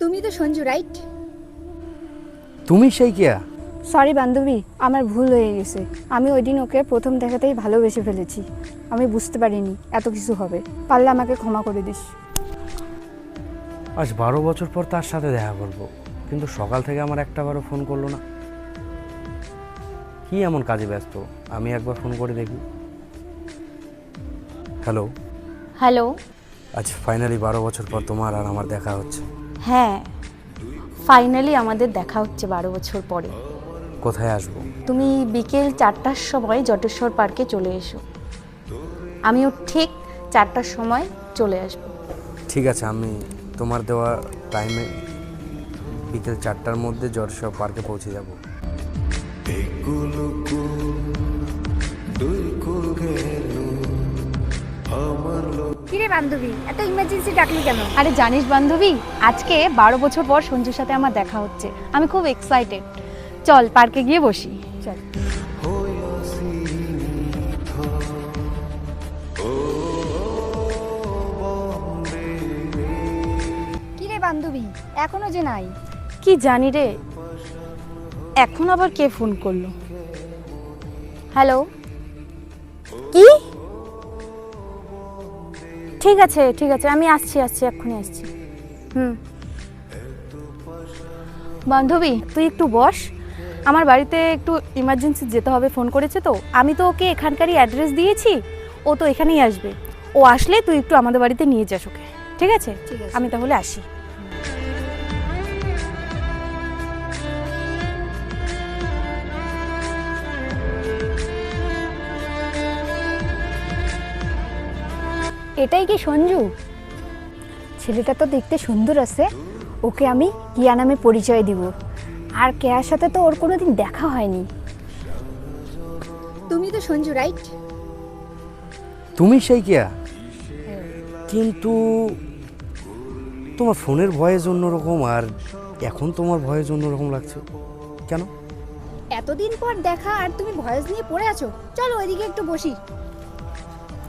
তুমি তো সঞ্জু, রাইট? তুমি সেই কিয়া? সরি বান্ধবী, আমার ভুল হয়ে গেছে। আমি ওই দিন ওকে প্রথম দেখাতেই ভালোবেসে ফেলেছি। আমি বুঝতে পারিনি এত কিছু হবে। পারলে আমাকে ক্ষমা করে দিস। আজ 12 বছর পর তার সাথে দেখা করব, কিন্তু সকাল থেকে আমার একটাবারও ফোন করলো না। কি এমন কাজে ব্যস্ত? আমি একবার ফোন করে দেখি। হ্যালো। হ্যালো। আজ ফাইনালি 12 বছর পর তোমার আর আমার দেখা হচ্ছে। হ্যাঁ, ফাইনালি আমাদের দেখা হচ্ছে 12 বছর পরে। কোথায় আসবো? তুমি বিকেল 4টার সময় জটেশ্বর পার্কে চলে এসো। আমিও ঠিক 4টার সময় চলে আসব। ঠিক আছে, আমি তোমার দেওয়া টাইমে বিকেল 4টার মধ্যে জটেশ্বর পার্কে পৌঁছে যাব। কিরে বান্ধবী, এত ইমার্জেন্সি ডাকলি কেন? আরে জানিস বান্ধবী, আজকে 12 বছর পর সঞ্জুর সাথে আমার দেখা হচ্ছে। আমি খুব এক্সাইটেড। চল পার্কে গিয়ে বসি। চল। কিরে বান্ধবী, এখনো যে নাই? কি জানি রে, এখন আবার কে ফোন করলো? হ্যালো। কি? ঠিক আছে ঠিক আছে, আমি আসছি এক্ষুনি আসছি। বান্ধবী তুই একটু বস, আমার বাড়িতে একটু ইমার্জেন্সি যেতে হবে, ফোন করেছে তো। আমি তো ওকে এখানকারই অ্যাড্রেস দিয়েছি, ও তো এখানেই আসবে। ও আসলে তুই একটু আমাদের বাড়িতে নিয়ে যাস ওকে, ঠিক আছে? ঠিক আছে। আমি তাহলে আসি। এটাই কি সঞ্জু? ছেলেটা তো দেখতে সুন্দর আছে। ওকে আমি কিয়া নামে পরিচয় দিব। আর কেয়ার সাথে তো ওর কোনোদিন দেখা হয়নি। তুমি তো সঞ্জু, রাইট? তুমি সেই কিয়া? কিন্তু তোমার ফোনের ভয়েস অন্যরকম, আর এখন তোমার ভয়েস অন্যরকম লাগছে কেন? এতদিন পর দেখা আর তুমি ভয়েস নিয়ে পড়ে আছো। চলো ওইদিকে একটু বসি।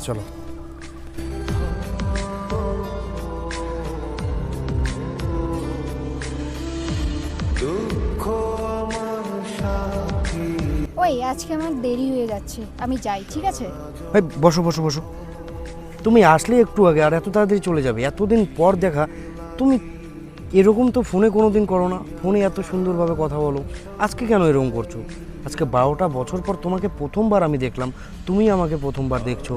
চলো। ওই আজকে আমার দেরি হয়ে যাচ্ছে, আমি যাই, ঠিক আছে? ভাই বসো বসো বসো। তুমি আসলে একটু আগে আর এত তাড়াতাড়ি চলে যাবে? এতদিন পর দেখা, তুমি এরকম তো ফোনে কোনো দিন করো না। ফোনে এত সুন্দরভাবে কথা বলো, আজকে কেন এরকম করছো? আজকে 12টা বছর পর তোমাকে প্রথমবার আমি দেখলাম, তুমি আমাকে প্রথমবার দেখছো,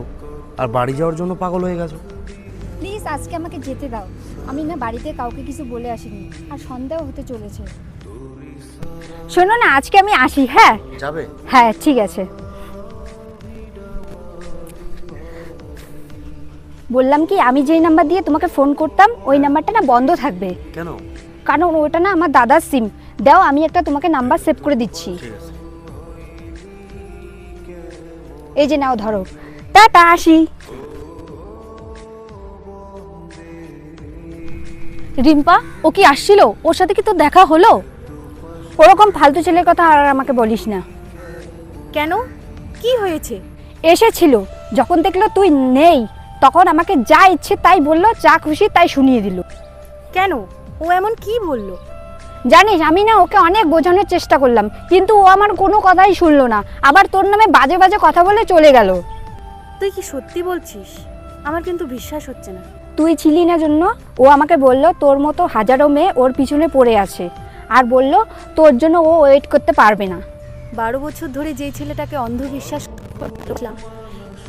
আর বাড়ি যাওয়ার জন্য পাগল হয়ে গেছো। প্লিজ আজকে আমাকে যেতে দাও। আমি না বাড়িতে কাউকে কিছু বলে আসিনি, আর সন্দেহ হতে চলেছে। শোনো না, আজকে আমি আসি। হ্যাঁ যাবে? হ্যাঁ ঠিক আছে। বললাম কি, আমি যেই নাম্বার দিয়ে তোমাকে ফোন করতাম ওই নাম্বারটা না বন্ধ থাকবে। কেন? কারণ ওটা না আমার দাদার সিম। দাও, আমি একটা তোমাকে নাম্বার সেভ করে দিচ্ছি। ঠিক আছে। এই যে নাও, ধরো। টাটা, আসি। রিম্পা, ও কি আসছিল? ওর সাথে কি তোর দেখা হলো? ওরকম ফালতু ছেলের কথা আর আমাকে বলিস না। কেন, কি হয়েছে? এসেছিল, যখন দেখলো তুই নেই তখন আমাকে যা ইচ্ছে তাই বললো, যা খুশি তাই শুনিয়ে দিল। কেন, ও এমন কি বললো? জানিস, আমি না ওকে অনেক বোঝানোর চেষ্টা করলাম, কিন্তু ও আমার কোনো কথাই শুনলো না। আবার তোর নামে বাজে বাজে কথা বলে চলে গেল। তুই কি সত্যি বলছিস? আমার কিন্তু বিশ্বাস হচ্ছে না। তুই ছিলি না জন্য ও আমাকে বলল তোর মতো হাজারো মেয়ে ওর পিছনে পড়ে আছে, আর বলল তোর জন্য ও ওয়েট করতে পারবে না। 12 বছর ধরে যেই ছেলেটাকে অন্ধবিশ্বাস করছিলাম,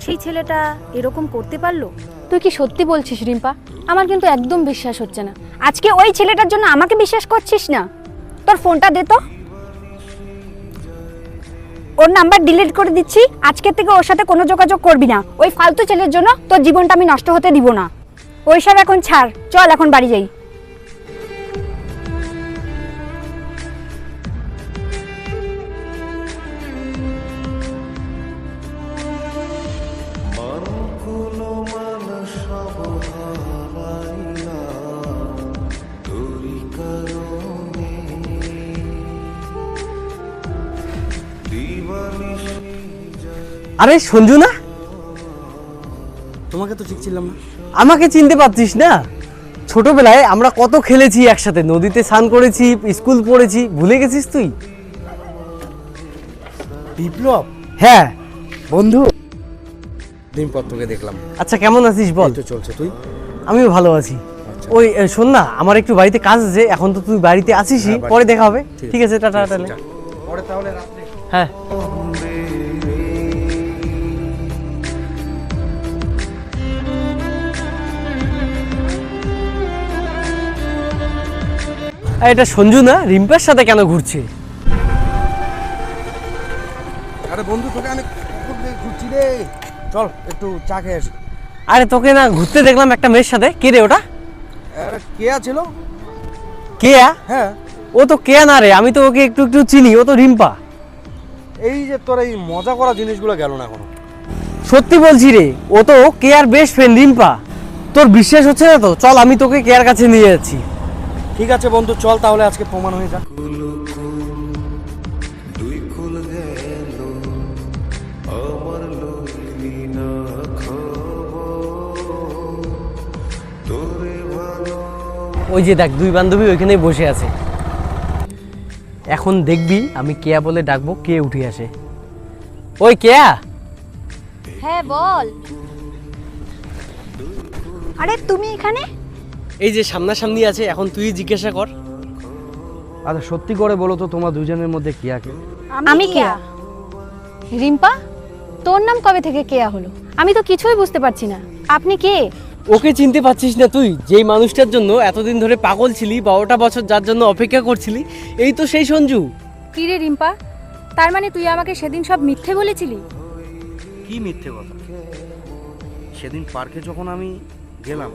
সেই ছেলেটা এরকম করতে পারলো? তুই কি সত্যি বলছিস রিম্পা? আমার কিন্তু একদম বিশ্বাস হচ্ছে না। আজকে ওই ছেলেটার জন্য আমাকে বিশ্বাস করছিস না? তোর ফোনটা দে তো, ওর নাম্বার ডিলিট করে দিচ্ছি। আজকে থেকে ওর সাথে কোনো যোগাযোগ করবি না। ওই ফালতু ছেলের জন্য তোর জীবনটা আমি নষ্ট হতে দিব না। ওইসব এখন ছাড়, চল এখন বাড়ি যাই। আরে সঞ্জু না? তোমাকে তো ঠিক ছিলাম না। আমাকে চিনতে পারছিস না? ছোটবেলায় আমরা কত খেলেছি একসাথে, নদীতে স্নান করেছি, স্কুল পড়েছি, ভুলে গেছিস তুই? বিপ্লব হ্যাঁ বন্ধু, দিন পর তোকে দেখলাম। আচ্ছা কেমন আছিস বল? এই তো চলছে, তুই? আমিও ভালো আছি। আচ্ছা। ওই শোন না, আমার একটু বাড়িতে কাজ আছে, এখন তো তুই বাড়িতে আসিসই, হ্যাঁ, বাড়িতে। পরে দেখা হবে। ঠিক আছে, টাটা ঠিক আছে, তাহলে। যা। পরে তাহলে রাত্রে। হ্যাঁ। আর এটা সঞ্জু না, রিম্পার সাথে কেন ঘুরছে? আরে বন্ধু, তোকে আমি কখন থেকে ঘুরছি রে। চল একটু চা খেয়ে আসি। আরে তোকে না ঘুরতে দেখলাম একটা মেয়ের সাথে। কে রে ওটা? আরে কে ছিল? কেয়া? হ্যাঁ, ও তো কেয়া না রে, আমি তো ওকে একটু একটু চিনি, ও তো রিম্পা। এই যে তোর এই মজা করা জিনিসগুলো গেল না এখনো। সত্যি বলছি রে, ও তো কেয়ার বেস্ট ফ্রেন্ড রিম্পা। তোর বিশ্বাস হচ্ছে না তো, চল আমি তোকে কেয়ার কাছে নিয়ে যাচ্ছি। ঠিক আছে বন্ধু, চল তাহলে আজকে প্রমাণ হয়ে যাক। ওই যে দেখ, দুই বান্ধবী ওইখানেই বসে আছে। এখন দেখবি আমি কেয়া বলে ডাকবো, কে উঠে আসে। ওই কেয়া। হ্যাঁ বল। আরে তুমি এখানে? এই যে সামনাসামনি আছে, এখন তুই জিজ্ঞাসা কর। আচ্ছা সত্যি করে বলো তো, তোমার দুজনের মধ্যে কি আছে? আমি কেয়া। রিম্পা, তোর নাম কবে থেকে কেয়া হলো? আমি তো কিছুই বুঝতে পারছি না। আপনি কে? ওকে চিনতে পারছিস না তুই? যেই মানুষটার জন্য এতদিন ধরে পাগল ছিলি, 12টা বছর যার জন্য অপেক্ষা করছিলি, এই তো সেই সঞ্জু। কি রে রিম্পা, তার মানে তুই আমাকে সেদিন সব মিথ্যে বলেছিলি? কি মিথ্যে কথা? সেদিন পার্কে যখন আমি গেলাম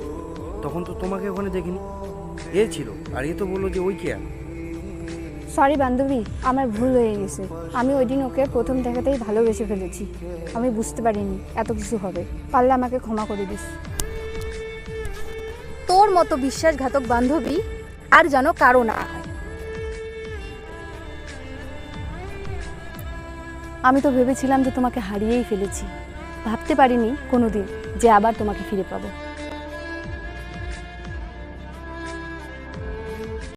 তখন তো তোমাকে ওখানে দেখিনি। এ ছিল, আর এ তো বললো যে ওই কেয়া। সরি বান্ধবী, আমার ভুল হয়ে গেছে। আমি ওই দিন ওকে প্রথম দেখাতেই ভালোবেসে ফেলেছি। আমি বুঝতে পারিনি এত কিছু হবে। পারলে আমাকে ক্ষমা করে দিস। তোর মতো বিশ্বাসঘাতক বান্ধবী আর যেন কারো না হয়। আমি তো ভেবেছিলাম যে তোমাকে হারিয়েই ফেলেছি, ভাবতে পারিনি কোনোদিন যে আবার তোমাকে ফিরে পাবো।